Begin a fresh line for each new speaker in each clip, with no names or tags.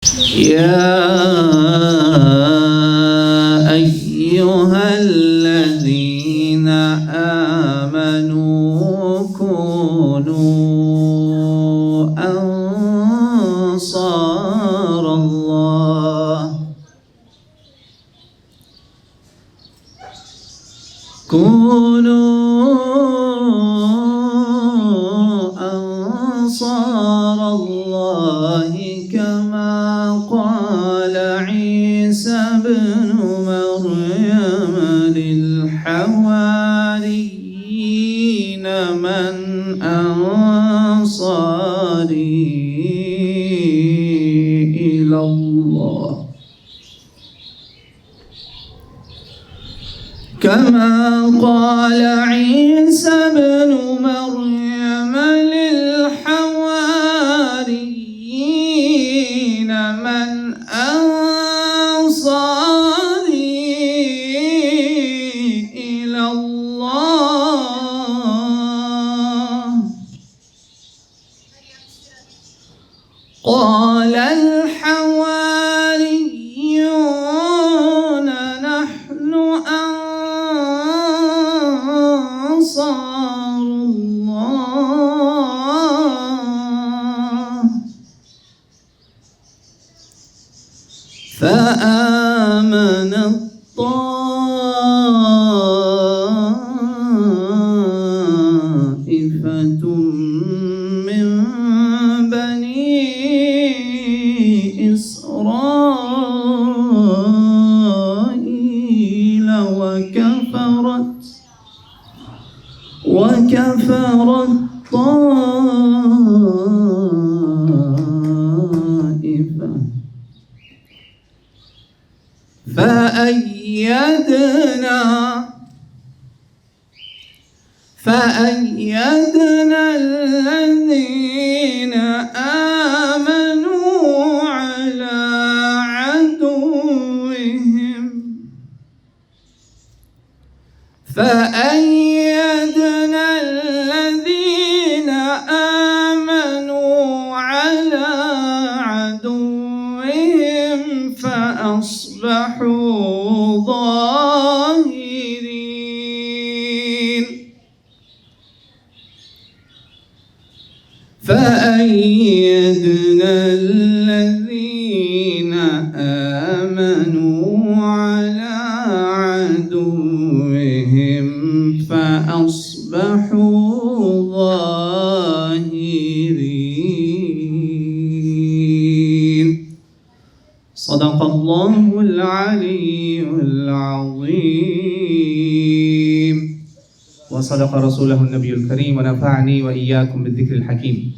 يا أيها الذين آمنوا كونوا أنصار الله كما قال عيسى بن مريم للحواريين من أنصاري إلى الله كما قال عيسى بن مريم للحواريين من أنصاري إلى الله قال الحواريون نحن أنصار الله فآمنت طائفة من بني إسرائيل وكفرت طائفة فأيدنا الذين آمنوا على عدوهم فأصبحوا ظاهرين فأيدنا الذين آمنوا على عدوهم فأصبحوا ظاهرين صدق الله العلي العظيم وصدق رسوله النبي الكريم ونفعني وإياكم بالذكر الحكيم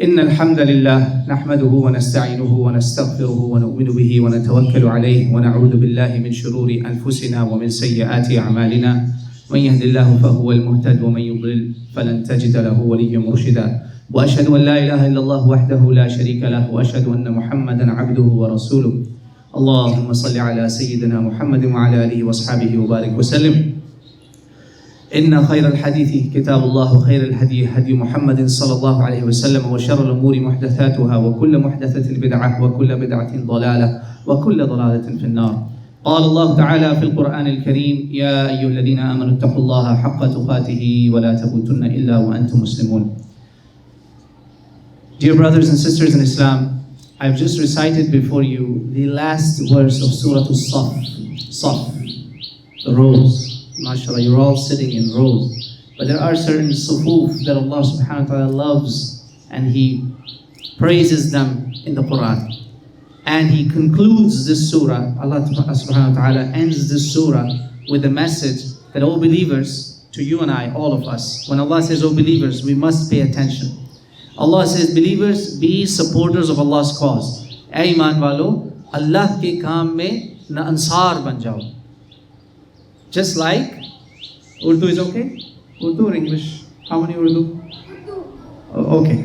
إن الحمد لله نحمده ونستعينه ونستغفره ونؤمن به ونتوكل عليه ونعوذ بالله من شرور أنفسنا ومن سيئات أعمالنا من يهد الله فهو المهتد ومن يضلل فلن تجد له وليا مرشدا وأشهد أن لا إله إلا الله وحده لا شريك له وأشهد أن محمدا عبده ورسوله اللهم صل على سيدنا محمد وعلى آله وأصحابه وبارك وسلم إن خير الحديث كتاب الله وخير الهدي هدي محمد صلى الله عليه وسلم وشر الأمور محدثاتها وكل محدثة بدعة وكل بدعة ضلالة وكل ضلالة في النار قال الله تعالى في القرآن الكريم يا أيها الذين آمنوا اتقوا الله حق تقاته ولا تموتن إلا وأنتم مسلمون. Dear brothers and sisters in Islam, I've just recited before you the last verse of Surah As-Saff, the rows. MashaAllah, you're all sitting in rows. But there are certain sufuf that Allah subhanahu wa ta'ala loves and He praises them in the Quran. And He concludes this surah, Allah subhanahu wa ta'ala ends this surah with a message that, O believers, to you and I, all of us, when Allah says, O believers, we must pay attention. Allah says, believers, be supporters of Allah's cause. Ay iman walo, Allah ke kaam mein na ansar ban jao. Just like, Urdu is okay? Urdu or English? How many Urdu? Oh, okay.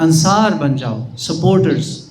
ansar ban jao, supporters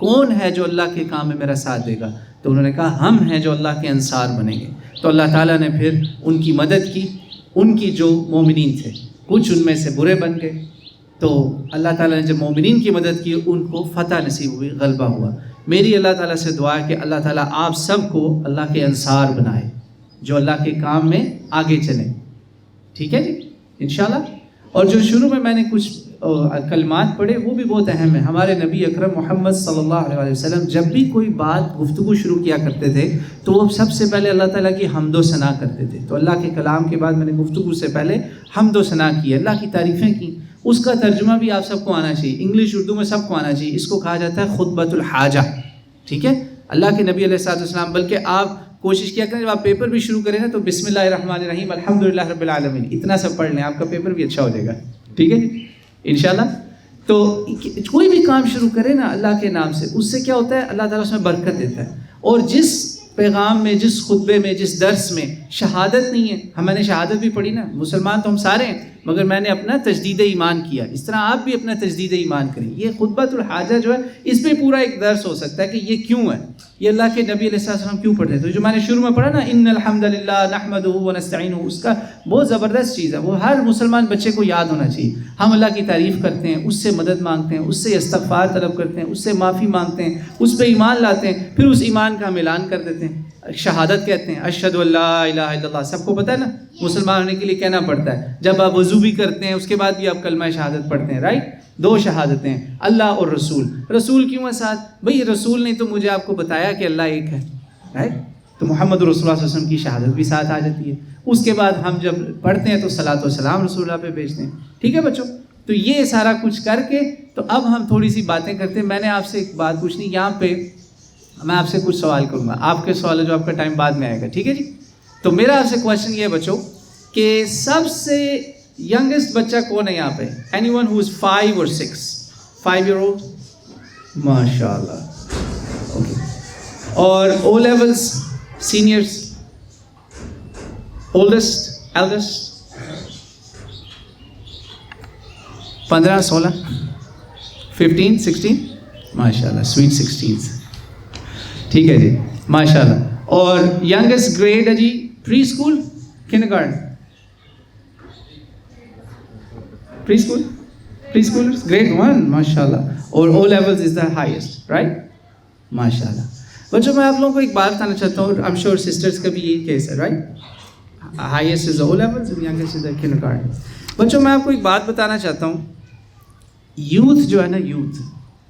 کون ہے جو اللہ کے کام میں میرا ساتھ دے گا؟ تو انہوں نے کہا ہم ہیں جو اللہ کے انصار بنیں گے. تو اللہ تعالیٰ نے پھر ان کی مدد کی. ان کی جو مومنین تھے کچھ ان میں سے برے بن گئے, تو اللہ تعالیٰ نے جب مومنین کی مدد کی ان کو فتح نصیب ہوئی, غلبہ ہوا. میری اللہ تعالیٰ سے دعا ہے کہ اللہ تعالیٰ آپ سب کو اللہ کے انصار بنائے جو اللہ کے کام میں آگے چلیں. ٹھیک ہے جی انشاءاللہ. اور جو شروع میں نے کچھ کلمات پڑھے وہ بھی بہت اہم ہے. ہمارے نبی اکرم محمد صلی اللہ علیہ وسلم جب بھی کوئی بات گفتگو شروع کیا کرتے تھے تو وہ سب سے پہلے اللہ تعالیٰ کی حمد و ثنا کرتے تھے. تو اللہ کے کلام کے بعد میں نے گفتگو سے پہلے حمد و ثنا کی, اللہ کی تعریفیں کی. اس کا ترجمہ بھی آپ سب کو آنا چاہیے, انگلش اردو میں سب کو آنا چاہیے. اس کو کہا جاتا ہے خطبۃ الحاجہ. ٹھیک ہے, اللہ کے نبی علیہ الصلوۃ والسلام. بلکہ آپ کوشش کیا کریں جب آپ پیپر بھی شروع کریں نا تو بسم اللہ الرحمن الرحیم الحمدللہ رب العالمین اتنا سب پڑھ لیں, آپ کا پیپر بھی اچھا ہو جائے گا. ٹھیک ہے جی انشاءاللہ. تو کوئی بھی کام شروع کرے نا اللہ کے نام سے, اس سے کیا ہوتا ہے اللہ تعالیٰ اس میں برکت دیتا ہے. اور جس پیغام میں, جس خطبے میں, جس درس میں شہادت نہیں ہے, میں نے شہادت بھی پڑھی نا, مسلمان تو ہم سارے ہیں مگر میں نے اپنا تجدید ایمان کیا, اس طرح آپ بھی اپنا تجدید ایمان کریں. یہ خطبۃ الحاجہ جو ہے اس پہ پورا ایک درس ہو سکتا ہے کہ یہ کیوں ہے, یہ اللہ کے نبی علیہ السلام کیوں پڑھتے ہیں. تو جو میں نے شروع میں پڑھا نا ان الحمد للہ نحمدہ ونستعینہ, اس کا بہت زبردست چیز ہے, وہ ہر مسلمان بچے کو یاد ہونا چاہیے. ہم اللہ کی تعریف کرتے ہیں, اس سے مدد مانگتے ہیں, اس سے استغفار طلب کرتے ہیں, اس سے معافی مانگتے ہیں, اس پہ ایمان لاتے ہیں, پھر اس ایمان کا ہم اعلان کر دیتے ہیں, شہادت کہتے ہیں اشہد ان لا الہ الا اللہ. سب کو پتہ ہے نا مسلمان ہونے کے لیے کہنا پڑتا ہے. جب آپ وضو بھی کرتے ہیں اس کے بعد بھی آپ کلمہ شہادت پڑھتے ہیں, رائٹ. 2 شہادتیں, اللہ اور رسول. رسول کیوں ہے ساتھ؟ بھئی رسول نے تو مجھے آپ کو بتایا کہ اللہ ایک ہے, رائٹ. تو محمد رسول اللہ صلی اللہ علیہ وسلم کی شہادت بھی ساتھ آ جاتی ہے. اس کے بعد ہم جب پڑھتے ہیں تو صلاۃ و سلام رسول اللہ پہ بھیجتے ہیں. ٹھیک ہے بچوں, تو یہ سارا کچھ کر کے تو اب ہم تھوڑی سی باتیں کرتے ہیں. میں نے آپ سے ایک بات پوچھنی, یہاں پہ میں آپ سے کچھ سوال کروں گا, آپ کے سوال ہے جو آپ کا ٹائم بعد میں آئے گا. ٹھیک ہے جی. تو میرا آپ سے کویشچن یہ ہے بچوں کہ سب سے ینگسٹ بچہ کون ہے یہاں پہ؟ Any one who is 5 or 6 5 year old, ماشاء اللہ. اوکے. اور O levels, seniors, oldest, eldest, 15 16 15 16, ماشاء اللہ, سویٹ 16. ٹھیک ہے جی ماشاء اللہ. اور ینگسٹ گریڈ ہے جی pre school, kindergarten, pre school grade 1, ماشاء اللہ. اور O levels is the highest, right, ماشاء اللہ. بچوں میں آپ لوگوں کو ایک بات بتانا چاہتا ہوں, آئی ایم شیور سسٹرس کا بھی یہی کیس ہے, right. Highest is O levels and youngest is the kindergarten. بچوں میں آپ کو ایک بات بتانا چاہتا ہوں, یوتھ جو ہے نا, یوتھ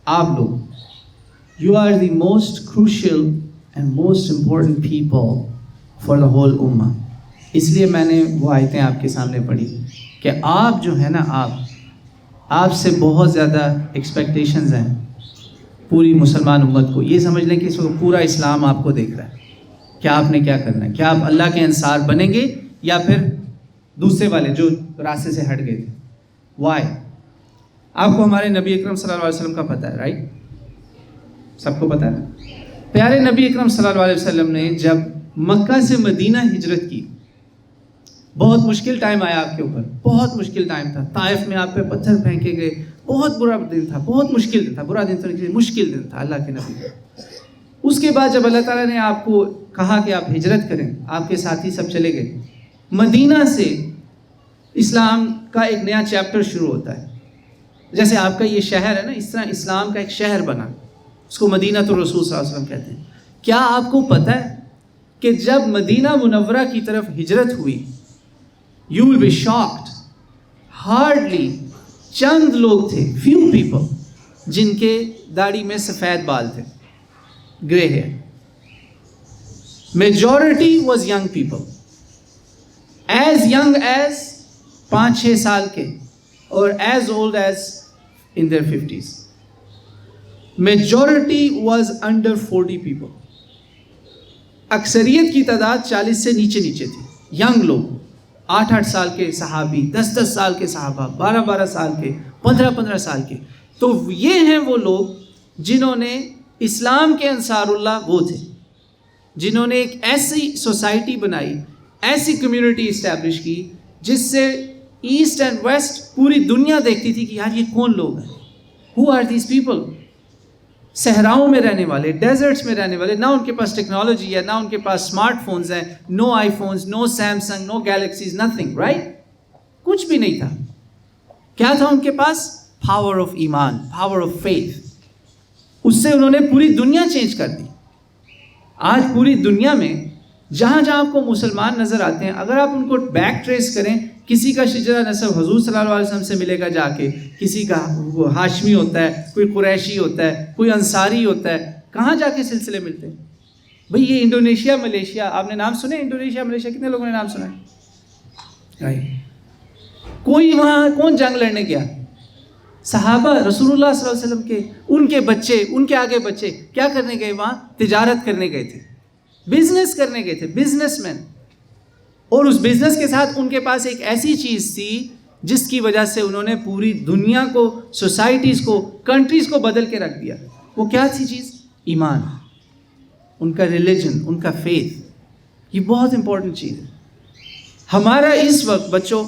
آپ لوگ, you are the most crucial and most important people for the whole ummah. اس لیے میں نے وہ آیتیں آپ کے سامنے پڑھی کہ آپ جو ہے نا, آپ سے بہت زیادہ ایکسپیکٹیشنز ہیں پوری مسلمان امت کو. یہ سمجھ لیں کہ اس وقت پورا اسلام آپ کو دیکھ رہا ہے کہ آپ نے کیا کرنا ہے, کیا آپ اللہ کے انصار بنیں گے یا پھر دوسرے والے جو راستے سے ہٹ گئے تھے. وائی؟ آپ کو ہمارے نبی اکرم صلی اللہ علیہ وسلم کا پتہ ہے, رائٹ, سب کو پتہ ہے نا. پیارے نبی اکرم صلی اللہ علیہ وسلم نے جب مکہ سے مدینہ ہجرت کی, بہت مشکل ٹائم آیا آپ کے اوپر, بہت مشکل ٹائم تھا. طائف میں آپ پہ پتھر پھینکے گئے, بہت برا دن تھا, بہت مشکل دن تھا. برا دن تو مشکل دن تھا اللہ کے نبی. اس کے بعد جب اللہ تعالیٰ نے آپ کو کہا کہ آپ ہجرت کریں, آپ کے ساتھی سب چلے گئے. مدینہ سے اسلام کا ایک نیا چیپٹر شروع ہوتا ہے. جیسے آپ کا یہ شہر ہے نا, اس طرح اسلام کا ایک شہر بنا, اس کو مدینہ تو رسول صلی اللہ علیہ وسلم کہتے ہیں. کیا آپ کو پتہ ہے کہ جب مدینہ منورہ کی طرف ہجرت ہوئی, you will be shocked, hardly چند لوگ تھے, few people, جن کے داڑھی میں سفید بال تھے, grey hair. majority was young people, as young as 5-6 سال کے, اور as old as in their 50s. majority was under 40 people. اکثریت کی تعداد 40 سے نیچے تھی. ینگ لوگ, 8-8 سال کے صحابی, 10-10 سال کے صحابہ, 12-12 سال کے, 15-15 سال کے. تو یہ ہیں وہ لوگ جنہوں نے اسلام کے انصار اللہ وہ تھے, جنہوں نے ایک ایسی سوسائٹی بنائی, ایسی کمیونٹی اسٹیبلش کی جس سے ایسٹ اینڈ ویسٹ پوری دنیا دیکھتی تھی کہ یار یہ کون لوگ ہیں, who are these people. صحراؤں میں رہنے والے, ڈیزرٹس میں رہنے والے, نہ ان کے پاس ٹیکنالوجی ہے, نہ ان کے پاس اسمارٹ فونز ہیں, نو آئی فونز, نو سیمسنگ, نو گیلیکسیز, نتھنگ, رائٹ؟ کچھ بھی نہیں تھا. کیا تھا ان کے پاس؟ پاور آف ایمان, پاور آف فیتھ. اس سے انہوں نے پوری دنیا چینج کر دی. آج پوری دنیا میں جہاں جہاں آپ کو مسلمان نظر آتے ہیں, اگر آپ ان کو بیک ٹریس کریں, کسی کا شجرہ نسب حضور صلی اللہ علیہ وسلم سے ملے گا جا کے, کسی کا ہاشمی ہوتا ہے, کوئی قریشی ہوتا ہے, کوئی انصاری ہوتا ہے, کہاں جا کے سلسلے ملتے ہیں؟ بھئی یہ انڈونیشیا, ملیشیا, آپ نے نام سنے انڈونیشیا, ملیشیا؟ کتنے لوگوں نے نام سنا ہے؟ کوئی وہاں کون جنگ لڑنے گیا؟ صحابہ رسول اللہ صلی اللہ علیہ وسلم کے, ان کے بچے, ان کے آگے بچے کیا کرنے گئے وہاں؟ تجارت کرنے گئے تھے, بزنس کرنے گئے تھے, بزنس مین. اور اس بزنس کے ساتھ ان کے پاس ایک ایسی چیز تھی جس کی وجہ سے انہوں نے پوری دنیا کو, سوسائٹیز کو, کنٹریز کو بدل کے رکھ دیا. وہ کیا تھی چیز؟ ایمان, ان کا ریلیجن, ان کا فیتھ. یہ بہت امپورٹنٹ چیز ہے. ہمارا اس وقت بچوں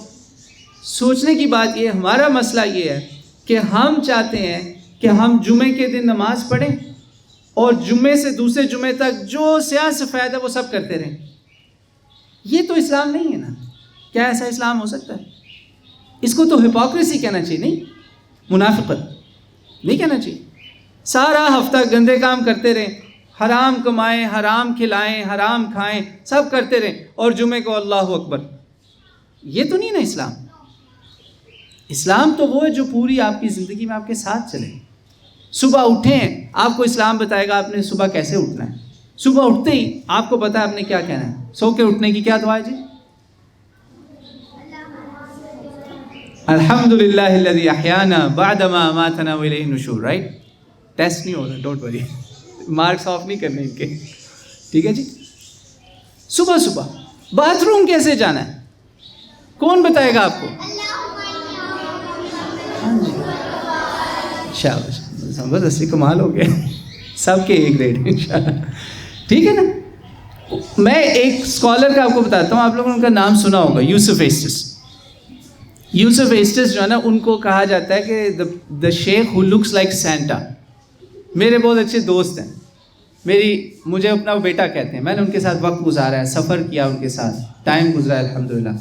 سوچنے کی بات یہ ہے, ہمارا مسئلہ یہ ہے کہ ہم چاہتے ہیں کہ ہم جمعے کے دن نماز پڑھیں اور جمعے سے دوسرے جمعے تک جو سیاہ سفید ہے وہ سب کرتے رہیں. یہ تو اسلام نہیں ہے نا. کیا ایسا اسلام ہو سکتا ہے؟ اس کو تو ہپوکریسی کہنا چاہیے, نہیں منافقت نہیں کہنا چاہیے. سارا ہفتہ گندے کام کرتے رہیں, حرام کمائیں, حرام کھلائیں, حرام کھائیں, سب کرتے رہیں, اور جمعے کو اللہ اکبر. یہ تو نہیں نا اسلام. اسلام تو وہ ہے جو پوری آپ کی زندگی میں آپ کے ساتھ چلے. صبح اٹھیں, آپ کو اسلام بتائے گا آپ نے صبح کیسے اٹھنا ہے. صبح اٹھتے ہی آپ کو پتا ہے آپ نے کیا کہنا ہے. سو کے اٹھنے کی کیا دعا ہے جی؟ الحمدللہ الذی احیانا بعدما اماتنا والیہ النشور, رائٹ؟ ٹیسٹ نہیں ہو رہا, ڈونٹ وری, مارکس آف نہیں کرنے ان کے, ٹھیک ہے جی. صبح صبح باتھ روم کیسے جانا ہے کون بتائے گا آپ کو؟ ہاں جی, شاباش, زبردستی, کمال ہو گیا, سب کے ایک گریڈ انشاءاللہ, ٹھیک ہے نا. میں ایک اسکالر کا آپ کو بتاتا ہوں, آپ لوگوں نے ان کا نام سنا ہوگا, یوسف ایسٹس. یوسف ایسٹس جو ہے نا, ان کو کہا جاتا ہے کہ دا شیخ ہو لکس لائک سینٹا. میرے بہت اچھے دوست ہیں, مجھے اپنا بیٹا کہتے ہیں. میں نے ان کے ساتھ وقت گزارا ہے, سفر کیا ان کے ساتھ, ٹائم گزرا ہے الحمدللہ.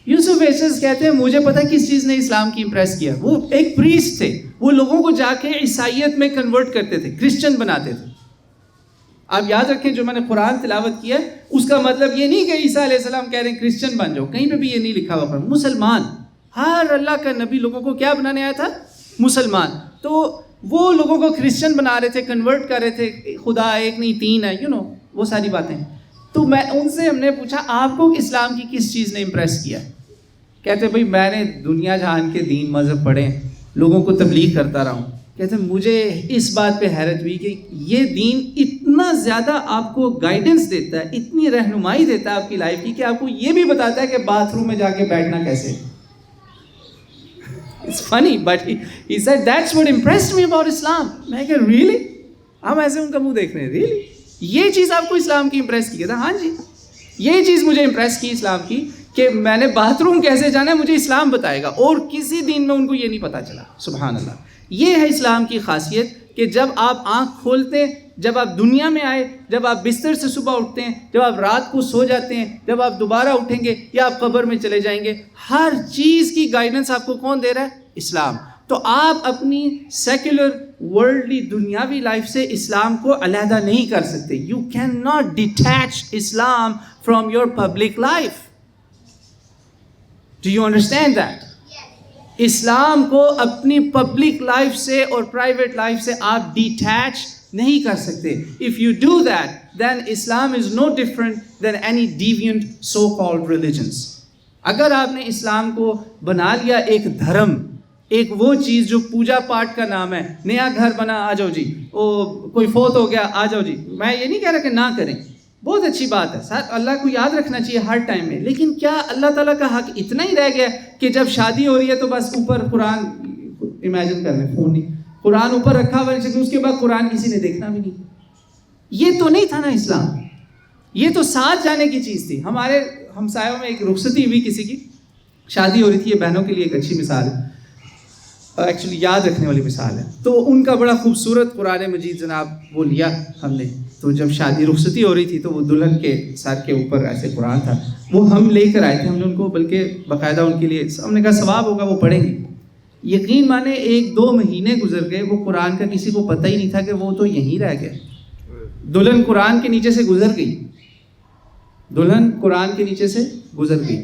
یوسف ایسٹس کہتے ہیں مجھے پتہ کس چیز نے اسلام کی امپریس کیا. وہ ایک پریسٹ تھے, وہ لوگوں کو جا کے عیسائیت میں کنورٹ کرتے تھے, کرسچن بناتے تھے. آپ یاد رکھیں جو میں نے قرآن تلاوت کیا ہے اس کا مطلب یہ نہیں کہ عیسیٰ علیہ السلام کہہ رہے ہیں کرسچن بن جاؤ, کہیں پہ بھی یہ نہیں لکھا ہوا. مسلمان, ہر اللہ کا نبی لوگوں کو کیا بنانے آیا تھا؟ مسلمان. تو وہ لوگوں کو کرسچن بنا رہے تھے, کنورٹ کر رہے تھے, خدا ایک نہیں تین ہے, وہ ساری باتیں. تو میں ان سے, ہم نے پوچھا آپ کو اسلام کی کس چیز نے امپریس کیا؟ کہتے بھائی میں نے دنیا جہان کے دین مذہب پڑھے, لوگوں کو تبلیغ کرتا رہا ہوں. کہتے مجھے اس بات پہ حیرت ہوئی کہ یہ دین اتنا زیادہ آپ کو گائیڈنس دیتا ہے, اتنی رہنمائی دیتا ہے آپ کی لائف کی, کہ آپ کو یہ بھی بتاتا ہے کہ باتھ روم میں جا کے بیٹھنا کیسے. It's funny, but he said that's what impressed me about Islam. میں کہ really? ہم ایسے ان کا منہ دیکھ رہے ہیں, really? یہ چیز آپ کو اسلام کی امپریس کی؟ کہتا ہاں جی, یہ چیز مجھے امپریس کی اسلام کی کہ میں نے باتھ روم کیسے جانا ہے مجھے اسلام بتائے گا, اور کسی دین میں ان کو یہ نہیں پتا چلا. سبحان اللہ. یہ ہے اسلام کی خاصیت کہ جب آپ آنکھ کھولتے ہیں, جب آپ دنیا میں آئے, جب آپ بستر سے صبح اٹھتے ہیں, جب آپ رات کو سو جاتے ہیں, جب آپ دوبارہ اٹھیں گے یا آپ قبر میں چلے جائیں گے, ہر چیز کی گائیڈنس آپ کو کون دے رہا ہے؟ اسلام. تو آپ اپنی سیکولر ورلڈلی دنیاوی لائف سے اسلام کو علیحدہ نہیں کر سکتے. You can not detach Islam from your public life. Do you understand that? اسلام کو اپنی پبلک لائف سے اور پرائیویٹ لائف سے آپ ڈیٹیچ نہیں کر سکتے. If you do that, then Islam is no different than any deviant so-called religions. اگر آپ نے اسلام کو بنا لیا ایک دھرم, ایک وہ چیز جو پوجا پاٹ کا نام ہے, نیا گھر بنا آ جاؤ جی, کوئی فوت ہو گیا آ جاؤ جی. میں یہ نہیں کہہ رہا کہ نہ کریں, بہت اچھی بات ہے, ساتھ اللہ کو یاد رکھنا چاہیے ہر ٹائم میں. لیکن کیا اللہ تعالیٰ کا حق اتنا ہی رہ گیا کہ جب شادی ہو رہی ہے تو بس اوپر قرآن, امیجن کر لیں, فون نہیں, قرآن اوپر رکھا ہوا ہے, اس کے بعد قرآن کسی نے دیکھنا بھی نہیں. یہ تو نہیں تھا نا اسلام. یہ تو ساتھ جانے کی چیز تھی. ہمارے ہمسایوں میں ایک رخصتی ہوئی, کسی کی شادی ہو رہی تھی, یہ بہنوں کے لیے ایک اچھی مثال ہے. ایکچولی یاد رکھنے والی مثال ہے. تو ان کا بڑا خوبصورت قرآن مجید جناب وہ لیا ہم نے. تو جب شادی رخصتی ہو رہی تھی تو وہ دلہن کے سر کے اوپر ایسے قرآن تھا, وہ ہم لے کر آئے تھے. ہم نے ان کو بلکہ باقاعدہ ان کے لیے ہم نے کہا ثواب ہوگا وہ پڑھیں گے. یقین مانے 1-2 مہینے گزر گئے, وہ قرآن کا کسی کو پتہ ہی نہیں تھا کہ وہ تو یہیں رہ گئے. دلہن قرآن کے نیچے سے گزر گئی, دلہن قرآن کے نیچے سے گزر گئی.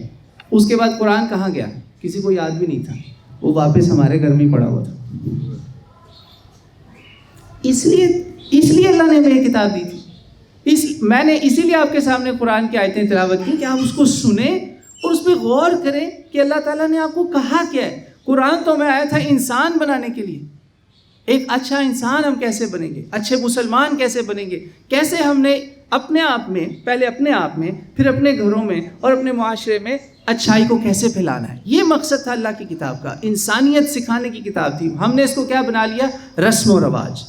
اس کے بعد قرآن کہاں گیا کسی کو یاد بھی نہیں تھا, وہ واپس ہمارے گھر میں پڑا ہوا تھا. اس لیے اللہ نے ہمیں یہ کتاب دی تھی. میں نے اسی لیے آپ کے سامنے قرآن کی آیتیں تلاوت کی کہ آپ اس کو سنیں اور اس پہ غور کریں کہ اللہ تعالیٰ نے آپ کو کہا کیا ہے. قرآن تو میں آیا تھا انسان بنانے کے لیے. ایک اچھا انسان ہم کیسے بنیں گے, اچھے مسلمان کیسے بنیں گے, کیسے ہم نے اپنے آپ میں, پہلے اپنے آپ میں, پھر اپنے گھروں میں اور اپنے معاشرے میں اچھائی کو کیسے پھیلانا ہے. یہ مقصد تھا اللہ کی کتاب کا, انسانیت سکھانے کی کتاب تھی. ہم نے اس کو کیا بنا لیا, رسم و رواج.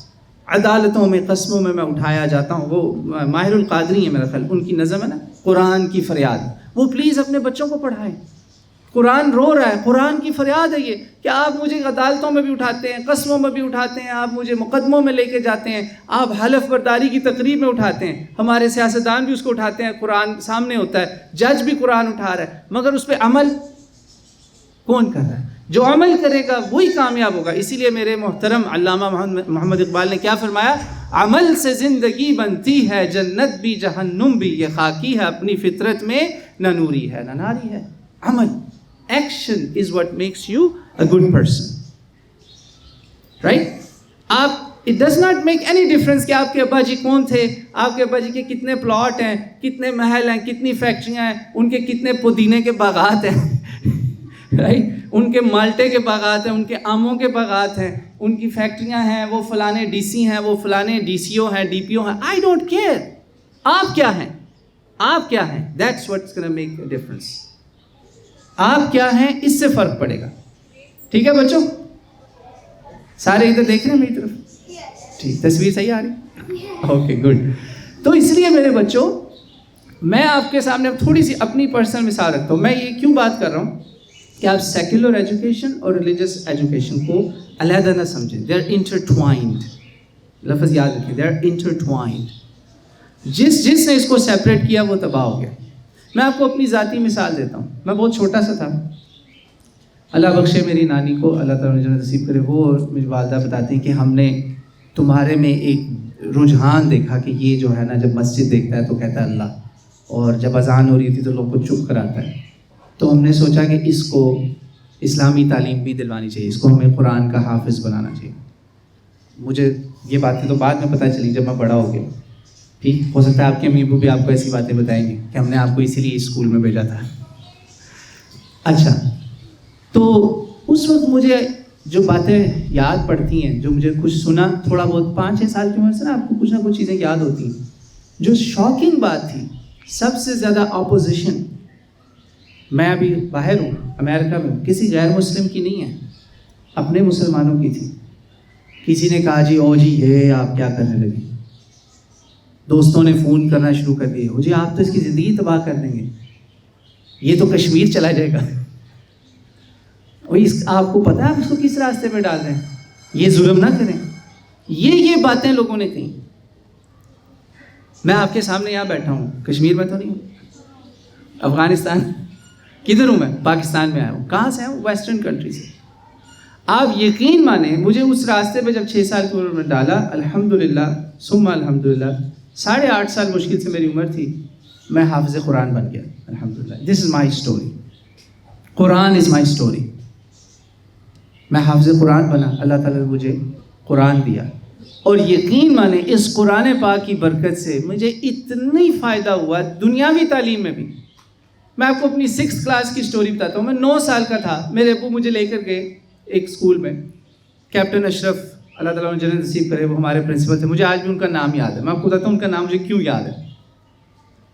عدالتوں میں قسموں میں اٹھایا جاتا ہوں. وہ ماہر القادری ہے میرا خیال, ان کی نظم ہے نا قرآن کی فریاد, وہ پلیز اپنے بچوں کو پڑھائیں. قرآن رو رہا ہے, قرآن کی فریاد ہے یہ کہ آپ مجھے عدالتوں میں بھی اٹھاتے ہیں, قسموں میں بھی اٹھاتے ہیں, آپ مجھے مقدموں میں لے کے جاتے ہیں, آپ حلف برداری کی تقریب میں اٹھاتے ہیں, ہمارے سیاستدان بھی اس کو اٹھاتے ہیں, قرآن سامنے ہوتا ہے, جج بھی قرآن اٹھا رہا ہے, مگر اس پہ عمل کون کر رہا ہے؟ جو عمل کرے گا وہی کامیاب ہوگا. اسی لیے میرے محترم علامہ محمد اقبال نے کیا فرمایا, عمل سے زندگی بنتی ہے, جنت بھی جہنم بھی, یہ خاکی ہے اپنی فطرت میں, نہ نوری ہے نہ ناری ہے. عمل, action is what makes you a good person, right? It does not make any difference کہ آپ کے ابا جی کون تھے, آپ کے ابا جی کے کتنے پلاٹ ہیں, کتنے محل ہیں, کتنی فیکٹریاں ہیں, ان کے کتنے پودینے کے باغات ہیں, right? ان کے مالٹے کے باغات ہیں, ان کے آموں کے باغات ہیں, ان کی فیکٹریاں ہیں, وہ فلانے ڈی سی ہیں, وہ فلانے ڈی سی او ہیں, ڈی پی او ہیں. I don't care. آپ کیا ہیں, آپ کیا ہیں, that's what's gonna make a difference. آپ کیا ہیں اس سے فرق پڑے گا. ٹھیک ہے بچوں, سارے ادھر دیکھ رہے ہیں میری طرف, ٹھیک, تصویر صحیح آ رہی, اوکے گڈ. تو اس لیے میرے بچوں میں آپ کے سامنے تھوڑی سی اپنی پرسنل مثال رکھتا ہوں. میں یہ کیوں بات کر رہا ہوں کہ آپ سیکولر ایجوکیشن اور ریلیجس ایجوکیشن کو علیحدہ نہ سمجھیں. دے آر انٹرٹوائنڈ, لفظ یاد رکھیں, دے آر انٹرٹوائنڈ. جس نے اس کو سیپریٹ کیا وہ تباہ ہو گیا. میں آپ کو اپنی ذاتی مثال دیتا ہوں. میں بہت چھوٹا سا تھا, اللہ بخشے میری نانی کو, اللہ تعالیٰ نے جنت نصیب کرے, وہ اور میری والدہ بتاتی ہیں کہ ہم نے تمہارے میں ایک رجحان دیکھا کہ یہ جو ہے نا جب مسجد دیکھتا ہے تو کہتا ہے اللہ, اور جب اذان ہو رہی تھی تو لوگ کو چپ کراتا ہے. تو ہم نے سوچا کہ اس کو اسلامی تعلیم بھی دلوانی چاہیے, اس کو ہمیں قرآن کا حافظ بنانا چاہیے. مجھے یہ باتیں تو بعد میں پتہ چلی جب میں بڑا ہو گیا. ٹھیک, ہو سکتا ہے آپ کے امی ابو بھی آپ کو ایسی باتیں بتائیں گے کہ ہم نے آپ کو اسی لیے اسکول میں بھیجا تھا. اچھا, تو اس وقت مجھے جو باتیں یاد پڑتی ہیں, جو مجھے کچھ سنا, تھوڑا بہت 5-6 سال کی عمر سے نا آپ کو کچھ نہ کچھ چیزیں یاد ہوتی ہیں. جو شاکنگ بات تھی, سب سے زیادہ اپوزیشن, میں ابھی باہر ہوں, امریکہ میں ہوں, کسی غیر مسلم کی نہیں ہے, اپنے مسلمانوں کی تھی. کسی نے کہا جی او جی یہ آپ کیا کرنے لگے, دوستوں نے فون کرنا شروع کر دیے, جی آپ تو اس کی زندگی تباہ کر دیں گے, یہ تو کشمیر چلا جائے گا, آپ کو پتہ ہے آپ اس کو کس راستے پہ ڈال رہے ہیں, یہ ظلم نہ کریں. یہ باتیں لوگوں نے کہیں. میں آپ کے سامنے یہاں بیٹھا ہوں, کشمیر میں تو نہیں ہوں, افغانستان, کدھر ہوں میں, پاکستان میں آیا ہوں. کہاں سے آیا ہوں, ویسٹرن کنٹری سے. آپ یقین مانیں مجھے اس راستے پہ جب 6 سال کی عمر میں ڈالا, الحمدللہ ثم الحمدللہ, 8.5 سال مشکل سے میری عمر تھی, میں حافظ قرآن بن گیا الحمدللہ. This is my story, Quran is my story. میں حافظ قرآن بنا, اللہ تعالیٰ نے مجھے قرآن دیا, اور یقین مانیں اس قرآن پاک کی برکت سے مجھے اتنی فائدہ ہوا دنیاوی تعلیم میں بھی. میں آپ کو اپنی 6th کلاس کی اسٹوری بتاتا ہوں. میں 9 سال کا تھا, میرے ابو مجھے لے کر گئے ایک اسکول میں, کیپٹن اشرف اللہ تعالیٰ نے جنت نصیب کرے, وہ ہمارے پرنسپل تھے. مجھے آج بھی ان کا نام یاد ہے. میں آپ کو بتاتا ہوں ان کا نام مجھے کیوں یاد ہے.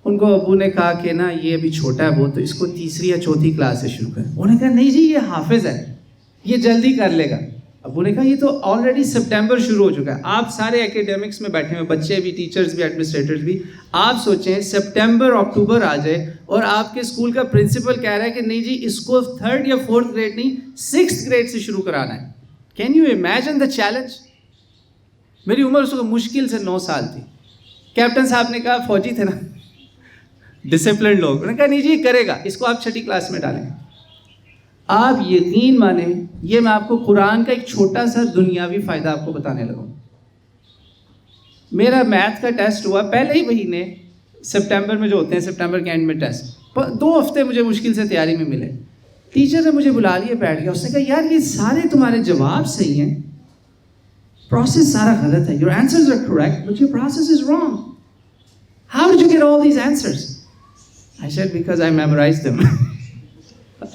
ان کو ابو نے کہا کہ نا یہ ابھی چھوٹا ہے بہت, تو اس کو 3ری یا 4تھی کلاس سے شروع کریں. انہوں نے کہا نہیں جی یہ حافظ ہے, یہ جلدی کر لے گا. ابو نے کہا یہ تو آلریڈی سپٹمبر شروع ہو چکا ہے, آپ سارے اکیڈیمکس میں بیٹھے ہوئے, بچے بھی, ٹیچرز بھی, ایڈمنسٹریٹرز بھی. آپ سوچیں سپٹمبر اکتوبر آ جائے اور آپ کے اسکول کا پرنسپل کہہ رہا ہے کہ نہیں جی اس کو 3rd یا 4th گریڈ نہیں 6th گریڈ سے شروع کرانا ہے. Can you imagine the challenge. میری عمر اس کو مشکل سے 9 سال تھی. کیپٹن صاحب نے کہا, فوجی تھے نا, ڈسپلنڈ لوگ, انہوں نے کہا نہیں جی کرے گا, اس کو آپ 6ٹھی کلاس میں ڈالیں. آپ یقین مانیں, یہ میں آپ کو قرآن کا ایک چھوٹا سا دنیاوی فائدہ آپ کو بتانے لگا ہوں. میرا میتھ کا ٹیسٹ ہوا پہلے ہی مہینے, سپٹمبر میں جو ہوتے ہیں, سپٹمبر کے اینڈ میں ٹیسٹ, 2 ہفتے مجھے مشکل سے تیاری میں ملے. ٹیچر نے مجھے بلا لیا, بیٹھ گیا, اس نے کہا یار یہ سارے تمہارے جواب صحیح ہیں, پروسیس سارا غلط ہے. Your answers are correct, but your process is wrong. How did you get all these answers? I said because I memorized them.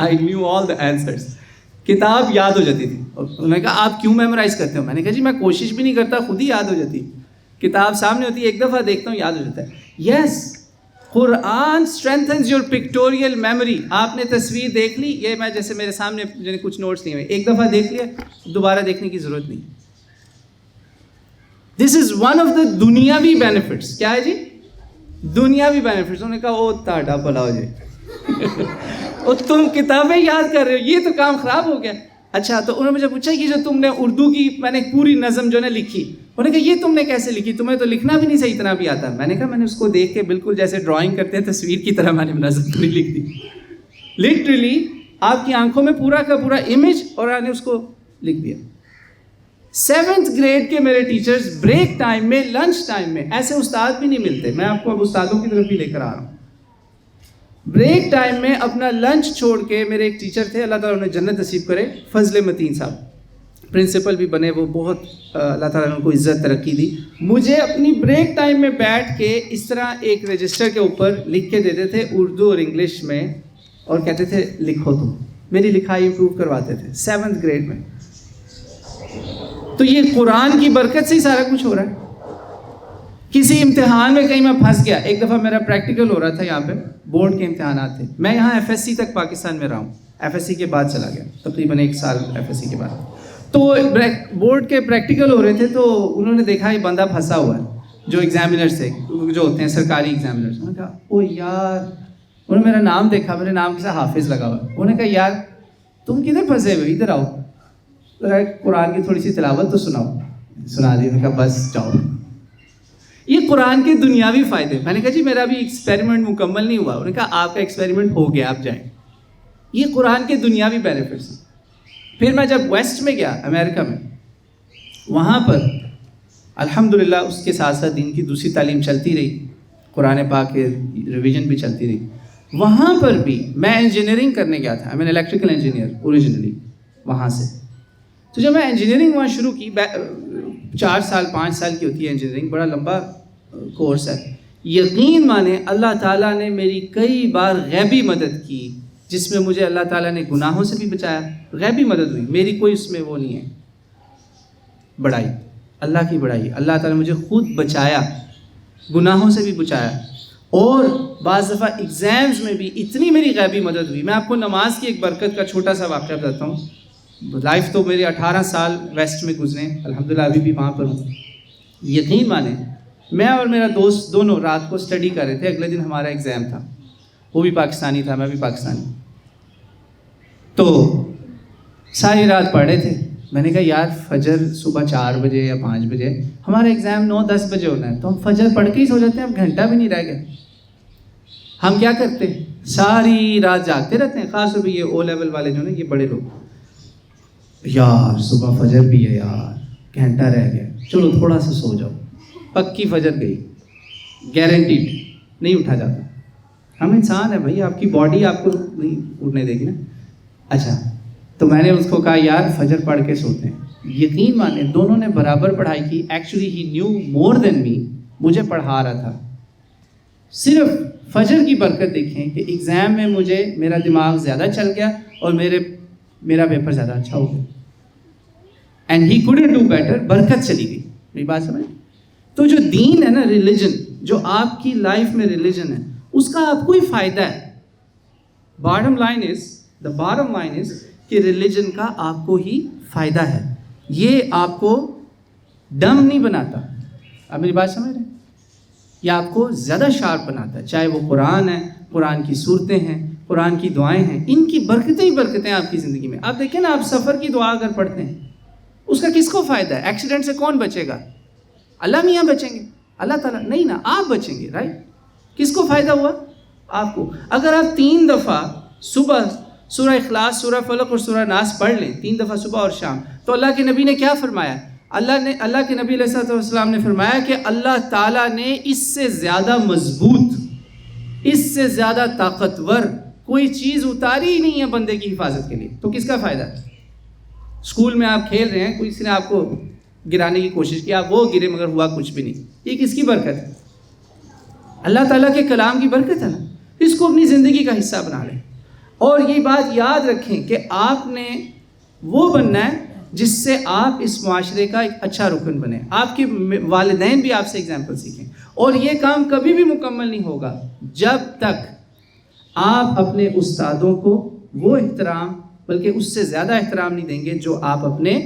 I knew all the answers. کتاب یاد ہو جاتی تھی. انہوں نے کہا آپ کیوں میمورائز کرتے ہو؟ میں نے کہا جی میں کوشش بھی نہیں کرتا, خود ہی یاد ہو جاتی. کتاب سامنے ہوتی ہے, ایک دفعہ دیکھتا ہوں یاد ہو جاتا ہے. Yes, Quran strengthens your pictorial memory. آپ نے تصویر دیکھ لی, یہ میں جیسے میرے سامنے کچھ نوٹس نہیں ہوئے, ایک دفعہ دیکھ لیا, دوبارہ دیکھنے کی ضرورت نہیں. دس از ون آف دا دنیاوی بینیفٹس. کیا ہے جی؟ دنیاوی بینیفٹس. انہوں نے کہا او تاڑا بلاؤ جی, اور تم کتابیں یاد کر رہے ہو, یہ تو کام خراب ہو گیا. اچھا, تو انہوں نے مجھے پوچھا کہ جو تم نے اردو کی, میں نے پوری نظم جو ہے لکھی, انہوں نے کہا یہ تم نے کیسے لکھی, تمہیں تو لکھنا بھی نہیں صحیح اتنا بھی آتا. میں نے کہا میں نے اس کو دیکھ کے بالکل جیسے ڈرائنگ کرتے ہیں تصویر کی طرح میں نے نظم پوری لکھ دی. لٹرلی آپ کی آنکھوں میں پورا کا پورا امیج, اور میں نے اس کو لکھ دیا. 7th گریڈ کے میرے ٹیچرز بریک ٹائم میں, لنچ ٹائم میں, ایسے استاد بھی نہیں ملتے, میں آپ کو اب استادوں کی طرف بھی لے کر آ رہا ہوں. بریک ٹائم میں اپنا لنچ چھوڑ کے, میرے ایک ٹیچر تھے, اللہ تعالیٰ انہیں جنت نصیب کرے, فضل متین صاحب, پرنسپل بھی بنے, وہ بہت اللہ تعالیٰ نے ان کو عزت ترقی دی. مجھے اپنی بریک ٹائم میں بیٹھ کے اس طرح ایک رجسٹر کے اوپر لکھ کے دیتے تھے اردو اور انگلش میں, اور کہتے تھے لکھو تم. میری لکھائی امپروو کرواتے تھے 7th گریڈ میں. تو یہ قرآن کی برکت سے ہی سارا کچھ ہو رہا ہے. کسی امتحان میں کہیں میں پھنس گیا, ایک دفعہ میرا پریکٹیکل ہو رہا تھا یہاں پہ, بورڈ کے امتحانات تھے, میں یہاں FSC تک پاکستان میں رہا ہوں, FSC کے بعد چلا گیا, تقریباً 1 سال FSC کے بعد. تو بورڈ کے پریکٹیکل ہو رہے تھے, تو انہوں نے دیکھا یہ بندہ پھنسا ہوا ہے, جو ایگزامینرز تھے, جو ہوتے ہیں سرکاری ایگزامینرز. انہوں نے کہا او یار, انہوں نے میرا نام دیکھا, میرے نام کے ساتھ حافظ لگا ہوا. انہوں نے کہا یار تم کدھر پھنسے ہوئے, ادھر آؤ, قرآن کی تھوڑی سی تلاوت تو سناؤ. سنا دی. انہوں نے کہا بس جاؤ. یہ قرآن کے دنیاوی فائدے. میں نے کہا جی میرا بھی ایکسپیریمنٹ مکمل نہیں ہوا. انہوں نے کہا آپ کا ایکسپیریمنٹ ہو گیا, آپ جائیں. یہ قرآن کے دنیاوی بینیفٹس ہیں. پھر میں جب ویسٹ میں گیا, امریکہ میں, وہاں پر الحمدللہ اس کے ساتھ ساتھ دین کی دوسری تعلیم چلتی رہی, قرآن پاک کے ریویژن بھی چلتی رہی. وہاں پر بھی میں انجینئرنگ کرنے گیا تھا, میں الیکٹریکل انجینئر اوریجنلی وہاں سے. تو جب میں انجینئرنگ وہاں شروع کی, 4 سال 5 سال کی ہوتی ہے انجینئرنگ, بڑا لمبا کورس ہے. یقین مانیں اللہ تعالیٰ نے میری کئی بار غیبی مدد کی, جس میں مجھے اللہ تعالیٰ نے گناہوں سے بھی بچایا. غیبی مدد ہوئی میری, کوئی اس میں وہ نہیں ہے بڑائی, اللہ کی بڑائی. اللہ تعالیٰ نے مجھے خود بچایا, گناہوں سے بھی بچایا. اور بعض دفعہ ایگزامز میں بھی اتنی میری غیبی مدد ہوئی. میں آپ کو نماز کی ایک برکت کا چھوٹا سا واقعہ بتاتا ہوں. لائف تو میرے 18 سال ویسٹ میں گزرے, الحمدللہ ابھی بھی وہاں پر ہوں. یقین مانیں میں اور میرا دوست دونوں رات کو اسٹڈی کر رہے تھے. اگلے دن ہمارا ایگزام تھا, وہ بھی پاکستانی تھا, میں بھی پاکستانی. تو ساری رات پڑھ رہے تھے. میں نے کہا یار فجر صبح 4 بجے یا 5 بجے, ہمارا ایگزام 9-10 بجے ہونا ہے, تو ہم فجر پڑھ کے ہی سو جاتے ہیں. اب گھنٹہ بھی نہیں رہ گیا. ہم کیا کرتے ہیں, ساری رات جاگتے رہتے ہیں. خاص طور پہ یہ او لیول والے جو نا, یہ بڑے لوگ, یار صبح فجر بھی ہے یار, گھنٹہ رہ گیا, چلو تھوڑا سا سو جاؤ. پکی فجر گئی, گارنٹیڈ, نہیں اٹھا جاتا. ہم انسان ہیں بھائی, آپ کی باڈی آپ کو نہیں اٹھنے دے گی نا. اچھا, تو میں نے اس کو کہا یار فجر پڑھ کے سوتے ہیں. یقین مانیں دونوں نے برابر پڑھائی کی. ایکچولی ہی نیو مور دین می, مجھے پڑھا رہا تھا. صرف فجر کی برکت دیکھیں کہ ایگزام میں مجھے میرا دماغ زیادہ چل گیا اور میرا پیپر زیادہ اچھا ہو گیا. And he couldn't do better, برکت چلی گئی. میری بات سمجھ. تو جو دین ہے نا, ریلیجن, جو آپ کی لائف میں ریلیجن ہے, اس کا آپ کو ہی فائدہ ہے. bottom line is کہ ریلیجن کا آپ کو ہی فائدہ ہے. یہ آپ کو ڈم نہیں بناتا. آپ میری بات سمجھ رہے ہیں؟ یہ آپ کو زیادہ شارپ بناتا ہے. چاہے وہ قرآن ہے, قرآن کی صورتیں ہیں, قرآن کی دعائیں ہیں, ان کی برکتیں ہی برکتیں آپ کی زندگی میں. آپ دیکھیں نا, آپ سفر کی دعا اگر پڑھتے ہیں, اس کا کس کو فائدہ ہے؟ ایکسیڈنٹ سے کون بچے گا؟ اللہ میاں بچیں گے، اللہ تعالیٰ نہیں نا، آپ بچیں گے، رائٹ؟ کس کو فائدہ ہوا؟ آپ کو. اگر آپ 3 دفعہ صبح سورہ اخلاص، سورہ فلق اور سورہ ناس پڑھ لیں 3 دفعہ صبح اور شام، تو اللہ کے نبی نے کیا فرمایا؟ اللہ کے نبی علیہ السلام نے فرمایا کہ اللہ تعالیٰ نے اس سے زیادہ مضبوط، اس سے زیادہ طاقتور کوئی چیز اتاری ہی نہیں ہے بندے کی حفاظت کے لیے. تو کس کا فائدہ؟ اسکول میں آپ کھیل رہے ہیں، کوئی نے آپ کو گرانے کی کوشش کی، آپ وہ گرے مگر ہوا کچھ بھی نہیں. یہ کس کی برکت ہے؟ اللہ تعالیٰ کے کلام کی برکت ہے نا. اس کو اپنی زندگی کا حصہ بنا لیں. اور یہ بات یاد رکھیں کہ آپ نے وہ بننا ہے جس سے آپ اس معاشرے کا ایک اچھا رکن بنے. آپ کے والدین بھی آپ سے ایگزامپل سیکھیں. اور یہ کام کبھی بھی مکمل نہیں ہوگا جب تک آپ اپنے استادوں کو وہ احترام، بلکہ اس سے زیادہ احترام نہیں دیں گے جو آپ اپنے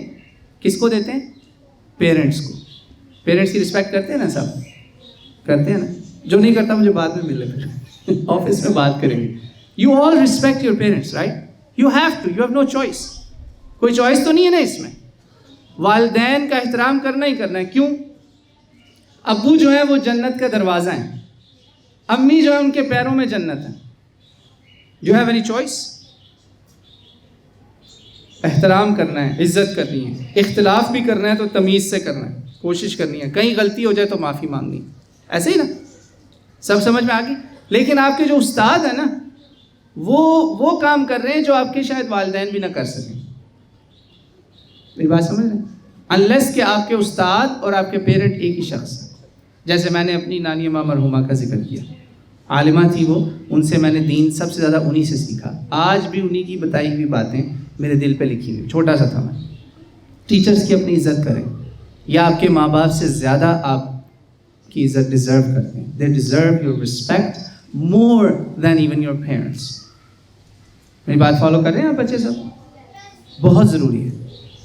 کس کو دیتے ہیں؟ پیرنٹس کو. پیرنٹس کی رسپیکٹ کرتے ہیں نا؟ سب کرتے ہیں نا؟ جو نہیں کرتا مجھے بعد میں مل لے، پھر آفس میں بات کریں گے. You all respect your parents, right? You have to, you have no choice. کوئی چوائس تو نہیں ہے نا اس میں. والدین کا احترام کرنا ہی کرنا ہے. کیوں؟ ابو جو ہے وہ جنت کا دروازہ ہیں، امی جو ہے ان کے پیروں میں جنت ہے. You have any choice? احترام کرنا ہے، عزت کرنی ہے. اختلاف بھی کرنا ہے تو تمیز سے کرنا ہے، کوشش کرنی ہے. کہیں غلطی ہو جائے تو معافی مانگنی ہے. ایسے ہی نا؟ سب سمجھ میں آ گئی؟ لیکن آپ کے جو استاد ہیں نا، وہ کام کر رہے ہیں جو آپ کے شاید والدین بھی نہ کر سکیں. میری بات سمجھ رہے ہیں؟ انلیس کہ آپ کے استاد اور آپ کے پیرنٹ ایک ہی شخص ہیں. جیسے میں نے اپنی نانی اماں مرحومہ کا ذکر کیا، عالمہ تھی وہ، ان سے میں نے دین سب سے زیادہ انہی سے سیکھا. آج بھی انہی کی بتائی ہوئی باتیں میرے دل پہ لکھی ہوئی. چھوٹا سا تھا میں. ٹیچرز کی اپنی عزت کریں، یا آپ کے ماں باپ سے زیادہ آپ کی عزت ڈیزرو کرتے ہیں. They deserve your respect more than even your parents. میری بات فالو کر رہے ہیں آپ بچے سب؟ بہت ضروری ہے.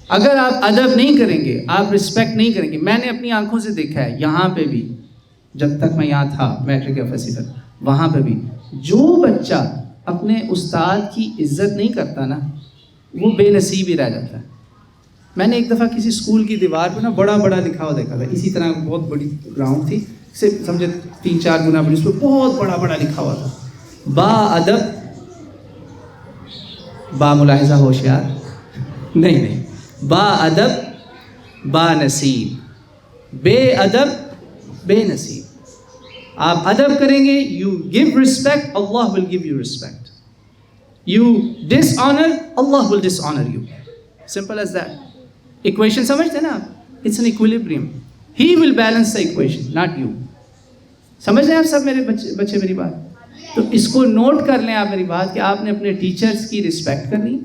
اگر آپ ادب نہیں کریں گے، آپ رسپیکٹ نہیں کریں گے. میں نے اپنی آنکھوں سے دیکھا ہے یہاں پہ بھی، جب تک میں یہاں تھا میٹرک یا فیصل تک، وہاں پہ بھی جو بچہ اپنے استاد کی عزت نہیں کرتا نا، وہ بے نصیب ہی رہ جاتا ہے. میں نے ایک دفعہ کسی اسکول کی دیوار پہ نا بڑا بڑا لکھا ہوا دیکھا تھا. اسی طرح بہت بڑی گراؤنڈ تھی، سے سمجھے 3-4 گنا بڑی، اس پہ بہت بڑا بڑا لکھا ہوا تھا، با ادب با ملاحظہ ہوشیار، نہیں، با ادب با نصیب، بے ادب بے نصیب. آپ ادب کریں گے، you give respect, Allah will give you respect. You dishonour, Allah will dishonour you. Simple as that. Equation سمجھتے ہیں نا آپ؟ It's an equilibrium. He will balance the equation, not you. سمجھ رہے ہیں آپ سب میرے بچے میری بات؟ تو اس کو نوٹ کر لیں آپ میری بات، کہ آپ نے اپنے ٹیچرز کی رسپیکٹ کرنی.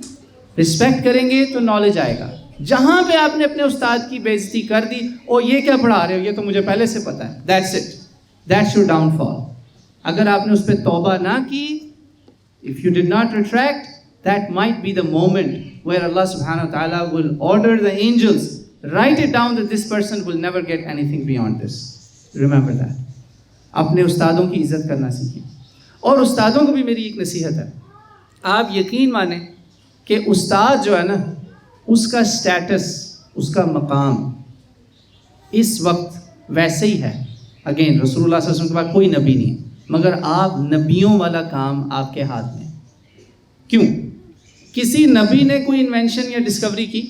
رسپیکٹ کریں گے تو نالج آئے گا. جہاں پہ آپ نے اپنے استاد کی بے عزتی کر دی، او یہ کیا پڑھا رہے ہو، یہ تو مجھے پہلے سے پتہ ہے، that's it, that's your downfall. اگر آپ نے اس پہ توبہ نہ کی، if you did not retract, that might be the moment where Allah subhanahu wa ta'ala will order the angels, write it down that this person will never get anything beyond this. Remember that. اپنے استادوں کی عزت کرنا سیکھیں. اور استادوں کو بھی میری ایک نصیحت ہے، آپ یقین مانیں کہ استاد جو ہے نا، اس کا سٹیٹس، اس کا مقام اس وقت ویسے ہی ہے. اگین رسول اللہ صلی اللہ علیہ وسلم کے بعد کوئی نبی نہیں ہے، مگر آپ نبیوں والا کام آپ کے ہاتھ میں. کیوں؟ کسی نبی نے کوئی انوینشن یا ڈسکوری کی؟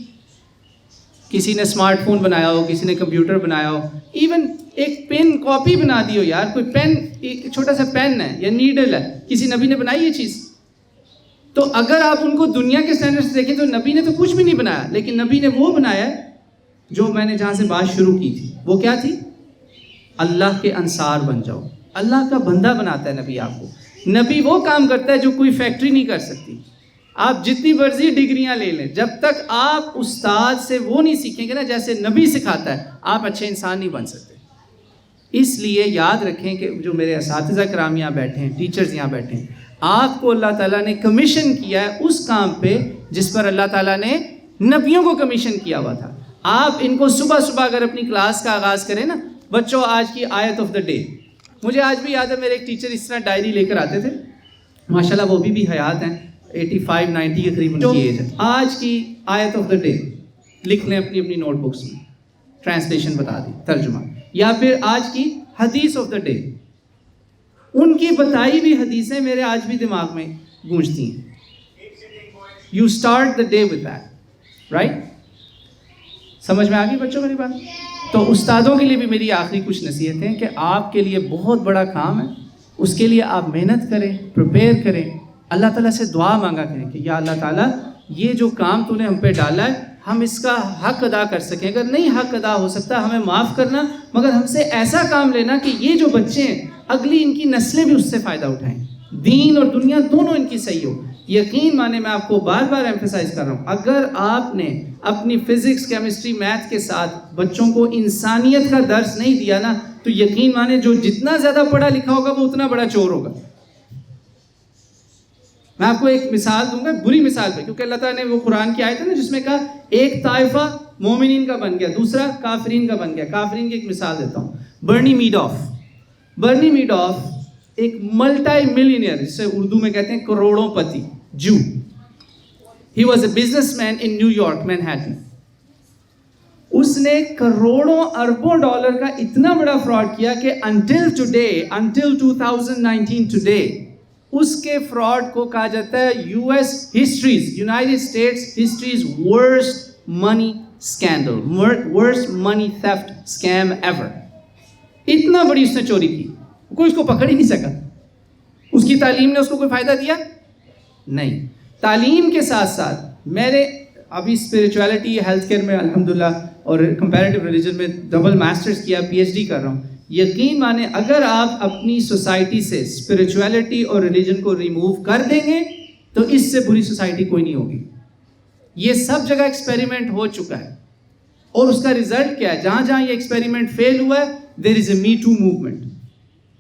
کسی نے اسمارٹ فون بنایا ہو، کسی نے کمپیوٹر بنایا ہو، ایون ایک پین کاپی بنا دی ہو یار. کوئی پین، ایک چھوٹا سا پین ہے یا نیڈل ہے، کسی نبی نے بنائی یہ چیز؟ تو اگر آپ ان کو دنیا کے اسٹینڈرڈ سے دیکھیں تو نبی نے تو کچھ بھی نہیں بنایا. لیکن نبی نے وہ بنایا جو میں نے جہاں سے بات شروع کی تھی، وہ کیا تھی؟ اللہ کے انصار بن جاؤ. اللہ کا بندہ بناتا ہے نبی آپ کو. نبی وہ کام کرتا ہے جو کوئی فیکٹری نہیں کر سکتی. آپ جتنی مرضی ڈگریاں لے لیں، جب تک آپ استاد سے وہ نہیں سیکھیں گے نا جیسے نبی سکھاتا ہے، آپ اچھے انسان نہیں بن سکتے. اس لیے یاد رکھیں کہ جو میرے اساتذہ کرام یہاں بیٹھے ہیں، ٹیچرز یہاں بیٹھے ہیں، آپ کو اللہ تعالیٰ نے کمیشن کیا ہے اس کام پہ جس پر اللہ تعالیٰ نے نبیوں کو کمیشن کیا ہوا تھا. آپ ان کو صبح صبح اگر اپنی کلاس کا آغاز کریں نا، بچوں آج کی آیت آف دا ڈے. مجھے آج بھی یاد ہے میرے ایک ٹیچر اس طرح ڈائری لے کر آتے تھے، ماشاءاللہ وہ بھی حیات ہیں، 85-90 کے قریب ان کی ایج ہے. آج کی آیت آف دا ڈے لکھ لیں اپنی اپنی نوٹ بکس میں, ٹرانسلیشن بتا دی, ترجمہ. یا پھر آج کی حدیث آف دا ڈے, ان کی بتائی ہوئی حدیثیں میرے آج بھی دماغ میں گونجتی ہیں. You start the day with that, right? سمجھ میں آ گئی بچوں میری بات؟ تو استادوں کے لیے بھی میری آخری کچھ نصیحتیں کہ آپ کے لیے بہت بڑا کام ہے, اس کے لیے آپ محنت کریں, پریپیئر کریں, اللہ تعالیٰ سے دعا مانگا کریں کہ یا اللہ تعالیٰ یہ جو کام تو نے ہم پہ ڈالا ہے ہم اس کا حق ادا کر سکیں, اگر نہیں حق ادا ہو سکتا ہمیں معاف کرنا, مگر ہم سے ایسا کام لینا کہ یہ جو بچے ہیں اگلی ان کی نسلیں بھی اس سے فائدہ اٹھائیں, دین اور دنیا دونوں ان کی صحیح ہو. یقین مانے میں آپ کو بار بار ایمفیسائز کر رہا ہوں, اگر آپ نے اپنی فزکس, کیمسٹری, میتھ کے ساتھ بچوں کو انسانیت کا درس نہیں دیا نا, تو یقین مانے جو جتنا زیادہ پڑھا لکھا ہوگا وہ اتنا بڑا چور ہوگا. میں آپ کو ایک مثال دوں گا, بری مثال پہ, کیونکہ اللہ تعالیٰ نے وہ قرآن کی آیت ہے نا جس میں کہا ایک طائفہ مومنین کا بن گیا, دوسرا کافرین کا بن گیا. کافرین کی ایک مثال دیتا ہوں, برنی میڈوف ایک ملٹی ملینئر, جسے اردو میں کہتے ہیں کروڑوں پتی, جو he was a business man in New York, Manhattan. اس نے کروڑوں اربوں ڈالر کا اتنا بڑا فراڈ کیا کہ انٹل 2019 ٹوڈے اس کے فراڈ کو کہا جاتا ہے یونائٹڈ اسٹیٹس ہسٹریز ورسٹ منی اسکینڈل, ورسٹ منی تھیفٹ اسکیم ایور. اتنا بڑی اس نے چوری کی, کوئی اس کو پکڑ ہی نہیں سکا. اس کی تعلیم نے اس کو کوئی فائدہ دیا نہیں. تعلیم کے ساتھ ساتھ میرے ابھی اسپریچولیٹی, ہیلتھ کیئر میں الحمدللہ, اور کمپیریٹیو ریلیجن میں ڈبل ماسٹرز کیا, پی ایچ ڈی کر رہا ہوں. یقین مانے اگر آپ اپنی سوسائٹی سے اسپریچولیٹی اور ریلیجن کو ریموو کر دیں گے تو اس سے بری سوسائٹی کوئی نہیں ہوگی. یہ سب جگہ ایکسپیریمنٹ ہو چکا ہے, اور اس کا ریزلٹ کیا ہے؟ جہاں جہاں یہ ایکسپیریمنٹ فیل ہوا ہے دیر از اے می ٹو موومنٹ.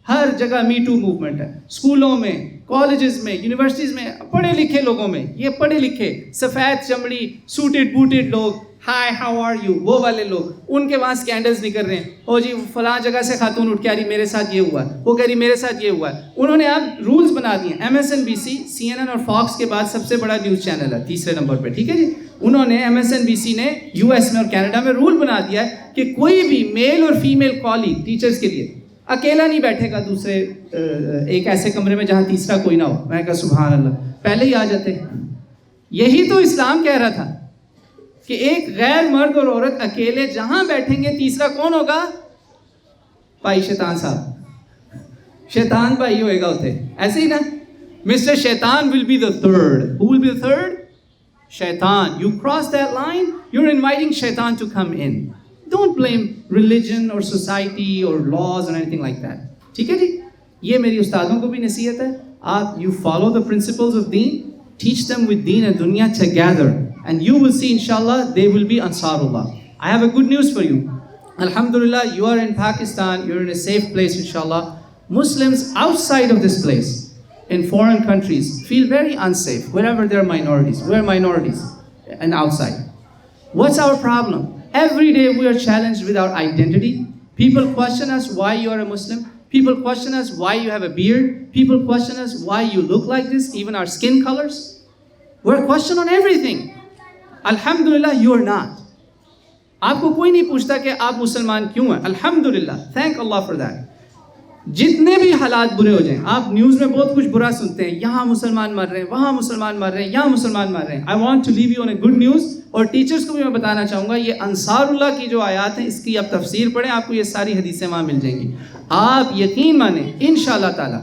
ہر جگہ می ٹو موومنٹ ہے, اسکولوں میں, کالجز میں, یونیورسٹیز میں, پڑھے لکھے لوگوں میں. یہ پڑھے لکھے سفید چمڑی سوٹڈ بوٹڈ لوگ, ہائی ہاؤ آر یو, وہ والے لوگ, ان کے وہاں اسکینڈلز نہیں کر رہے ہیں. او جی فلاں جگہ سے خاتون اٹھ کے آ رہی میرے ساتھ یہ ہوا ہے, وہ کہہ رہی میرے ساتھ یہ ہوا ہے. انہوں نے اب رولز بنا دیے. MSNBC, CNN اور فاکس کے بعد سب سے بڑا نیوز چینل ہے, تیسرے نمبر پہ, ٹھیک ہے جی. انہوں نے MSNBC نے US میں اور کینیڈا میں رول بنا دیا ہے کہ کوئی بھی میل اور فیمیل کالیگ ٹیچرز کے لیے اکیلا نہیں بیٹھے گا دوسرے ایک ایسے کمرے میں جہاں تیسرا کوئی نہ ہو. میں کہا سبحان اللہ, پہلے ہی آ جاتے. یہی تو اسلام کہہ رہا تھا کہ ایک غیر مرد اور عورت اکیلے جہاں بیٹھیں گے تیسرا کون ہوگا؟ بھائی شیطان صاحب, شیطان بھائی ہوئے گا اتنے, ایسے ہی نا. مسٹر شیطان will be the third. Who will be the third? Shaitan. You cross that line, you're inviting Shaitan to come in. Don't blame religion or society or laws or anything like that. ٹھیک ہے جی, یہ میری استادوں کو بھی نصیحت ہے. آپ you follow the principles of deen, teach them with deen and dunya together, and you will see inshallah they will be Ansarullah. I have a good news for you. Alhamdulillah, you are in Pakistan, you're in a safe place inshallah. Muslims outside of this place, in foreign countries, feel very unsafe wherever there are minorities. We're minorities and outside. What's our problem? Every day we are challenged with our identity. People question us why you are a Muslim. People question us why you have a beard. People question us why you look like this, even our skin colors. We're questioned on everything. Alhamdulillah, you are not. آپ کو کوئی نہیں پوچھتا کہ آپ مسلمان کیوں ہیں. الحمدللہ, thank Allah for that. جتنے بھی حالات برے ہو جائیں, آپ نیوز میں بہت کچھ برا سنتے ہیں, یہاں مسلمان مر رہے ہیں, وہاں مسلمان مر رہے ہیں, یہاں مسلمان مر رہے ہیں. I want to leave you on a good news. اور ٹیچرز کو بھی میں بتانا چاہوں گا, یہ انصار اللہ کی جو آیات ہیں اس کی آپ تفسیر پڑھیں, آپ کو یہ ساری حدیثیں وہاں مل جائیں گی. آپ یقین مانیں انشاءاللہ تعالی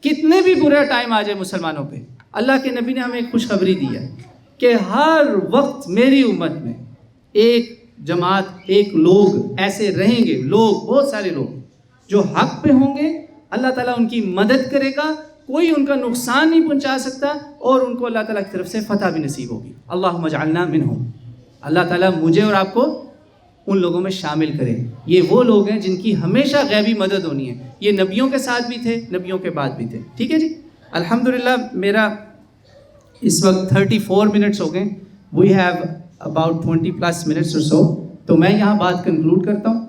کتنے بھی برا ٹائم آ جائے مسلمانوں پہ, اللہ کے نبی نے ہمیں ایک خوشخبری دی ہے کہ ہر وقت میری امت میں ایک جماعت, ایک لوگ ایسے رہیں گے, لوگ, بہت سارے لوگ جو حق پہ ہوں گے. اللہ تعالیٰ ان کی مدد کرے گا, کوئی ان کا نقصان نہیں پہنچا سکتا, اور ان کو اللہ تعالیٰ کی طرف سے فتح بھی نصیب ہوگی. اللہم اجعلنا منہم. اللہ تعالیٰ مجھے اور آپ کو ان لوگوں میں شامل کرے. یہ وہ لوگ ہیں جن کی ہمیشہ غیبی مدد ہونی ہے. یہ نبیوں کے ساتھ بھی تھے, نبیوں کے بعد بھی تھے. ٹھیک ہے جی, الحمدللہ میرا اس وقت 34 منٹس ہو گئے. We have about 20+ minutes or so. تو میں یہاں بات کنکلوڈ کرتا ہوں.